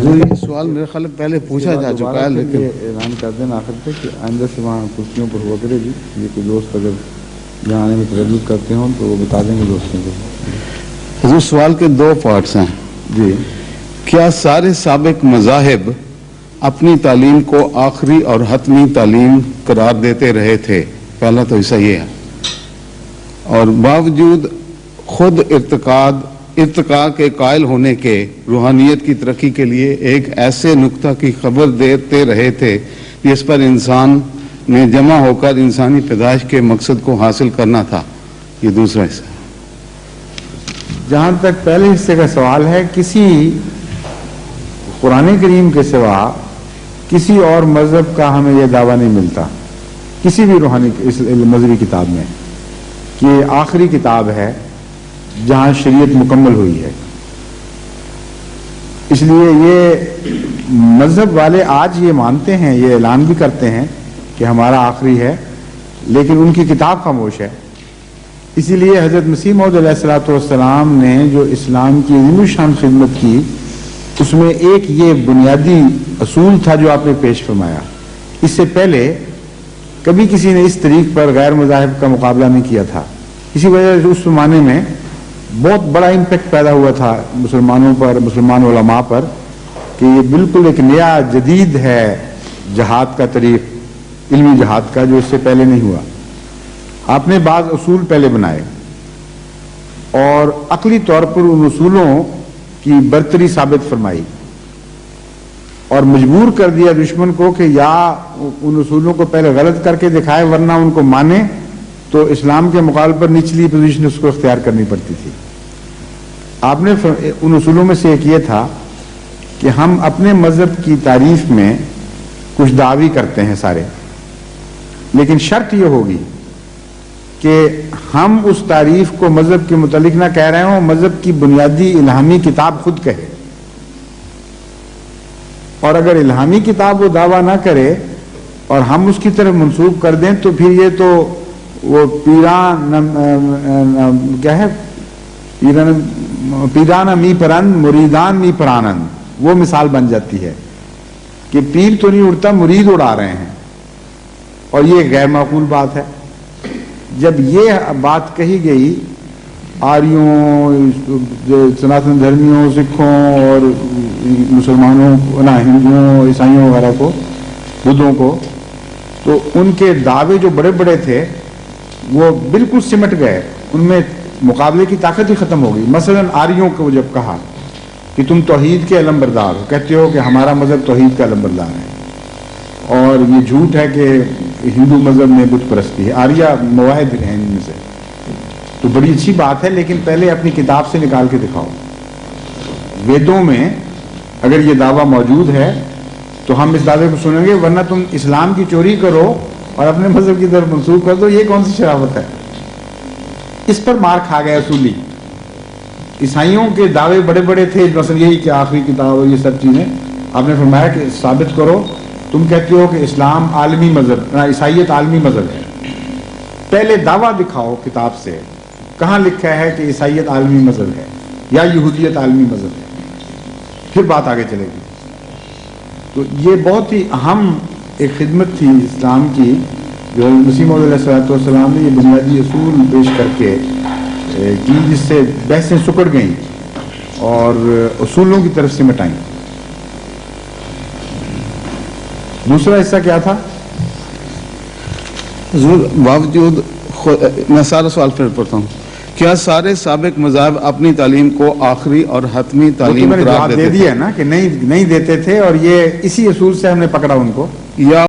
یہ سوال میرے خیال پہلے پوچھا جا چکا ہے، لیکن اعلان کر دیں آخر پہ کہ آئندہ سے وہاں کرسیوں پر ہوا کرے گی، یہ کوئی دوست اگر یہاں آنے میں تردد کرتے ہوں تو وہ بتا دیں گے دوستوں کو۔ حضور سوال کے دو پارٹس ہیں جی، کیا سارے سابق مذاہب اپنی تعلیم کو آخری اور حتمی تعلیم قرار دیتے رہے تھے؟ پہلا تو ایسا یہ ہے، اور باوجود خود ارتقاء کے قائل ہونے کے روحانیت کی ترقی کے لیے ایک ایسے نقطہ کی خبر دیتے رہے تھے جس پر انسان نے جمع ہو کر انسانی پیدائش کے مقصد کو حاصل کرنا تھا۔ یہ دوسرا حصہ ہے۔ جہاں تک پہلے حصے کا سوال ہے، کسی قرآن کریم کے سوا کسی اور مذہب کا ہمیں یہ دعویٰ نہیں ملتا کسی بھی روحانی مذہبی کتاب میں کہ یہ آخری کتاب ہے جہاں شریعت مکمل ہوئی ہے۔ اس لیے یہ مذہب والے آج یہ مانتے ہیں، یہ اعلان بھی کرتے ہیں کہ ہمارا آخری ہے، لیکن ان کی کتاب خاموش ہے۔ اسی لیے حضرت مسیح موعود علیہ الصلوۃ والسلام نے جو اسلام کی عظیم الشان خدمت کی، اس میں ایک یہ بنیادی اصول تھا جو آپ نے پیش فرمایا۔ اس سے پہلے کبھی کسی نے اس طریق پر غیر مذاہب کا مقابلہ نہیں کیا تھا۔ اسی وجہ سے اس زمانے میں بہت بڑا امپیکٹ پیدا ہوا تھا مسلمانوں پر، مسلمان علماء پر، کہ یہ بالکل ایک نیا جدید ہے جہاد کا طریق، علمی جہاد کا، جو اس سے پہلے نہیں ہوا۔ آپ نے بعض اصول پہلے بنائے اور عقلی طور پر ان اصولوں کی برتری ثابت فرمائی اور مجبور کر دیا دشمن کو کہ یا ان اصولوں کو پہلے غلط کر کے دکھائے ورنہ ان کو مانے، تو اسلام کے مقابلے پر نچلی پوزیشن اس کو اختیار کرنی پڑتی تھی۔ آپ نے ان اصولوں میں سے ایک یہ تھا کہ ہم اپنے مذہب کی تعریف میں کچھ دعوی کرتے ہیں سارے، لیکن شرط یہ ہوگی کہ ہم اس تعریف کو مذہب کے متعلق نہ کہہ رہے ہوں، مذہب کی بنیادی الہامی کتاب خود کہے، اور اگر الہامی کتاب وہ دعویٰ نہ کرے اور ہم اس کی طرف منسوب کر دیں تو پھر یہ تو وہ پیران می پرند مریدان می پرانند وہ مثال بن جاتی ہے کہ پیر تو نہیں اڑتا، مرید اڑا رہے ہیں، اور یہ غیر معقول بات ہے۔ جب یہ بات کہی گئی آریوں، سناتن دھرمیوں، سکھوں اور مسلمانوں، ہندوؤں، عیسائیوں وغیرہ کو، بدھوں کو، تو ان کے دعوے جو بڑے بڑے تھے وہ بالکل سمٹ گئے، ان میں مقابلے کی طاقت ہی ختم ہو گئی۔ مثلا آریوں کو جب کہا کہ تم توحید کے علمبردار ہو، کہتے ہو کہ ہمارا مذہب توحید کا علمبردار ہے، اور یہ جھوٹ ہے کہ ہندو مذہب میں بت پرستی ہے، آریہ مواحد ہیں ان میں سے، تو بڑی اچھی بات ہے، لیکن پہلے اپنی کتاب سے نکال کے دکھاؤ۔ ویدوں میں اگر یہ دعویٰ موجود ہے تو ہم اس دعوے کو سنیں گے، ورنہ تم اسلام کی چوری کرو اور اپنے مذہب کی طرف منسوخ کر دو، یہ کون سی شرافت ہے؟ اس پر مار کھا گیا اصولی۔ عیسائیوں کے دعوے بڑے بڑے تھے، مثلا یہی کہ آخری کتاب اور یہ سب چیزیں، آپ نے فرمایا کہ ثابت کرو۔ تم کہتے ہو کہ اسلام عالمی مذہب، عیسائیت عالمی مذہب ہے، پہلے دعویٰ دکھاؤ کتاب سے، کہاں لکھا ہے کہ عیسائیت عالمی مذہب ہے یا یہودیت عالمی مذہب ہے، پھر بات آگے چلے گی۔ تو یہ بہت ہی اہم ایک خدمت تھی اسلام کی، جو مسیح موعود علیہ الصلوۃ والسلام نے یہ بنیادی اصول پیش کر کے کی، جس سے بحثیں سکڑ گئیں اور اصولوں کی طرف سے مٹائیں۔ دوسرا حصہ کیا تھا؟ حضور باوجود میں سارا سوال پھر پڑھتا ہوں، کیا سارے سابق مذاہب اپنی تعلیم کو آخری اور حتمی تعلیم قرار دیتے دے دیا نا کہ نہیں دیتے تھے، اور یہ اسی اصول سے ہم نے پکڑا ان کو، یا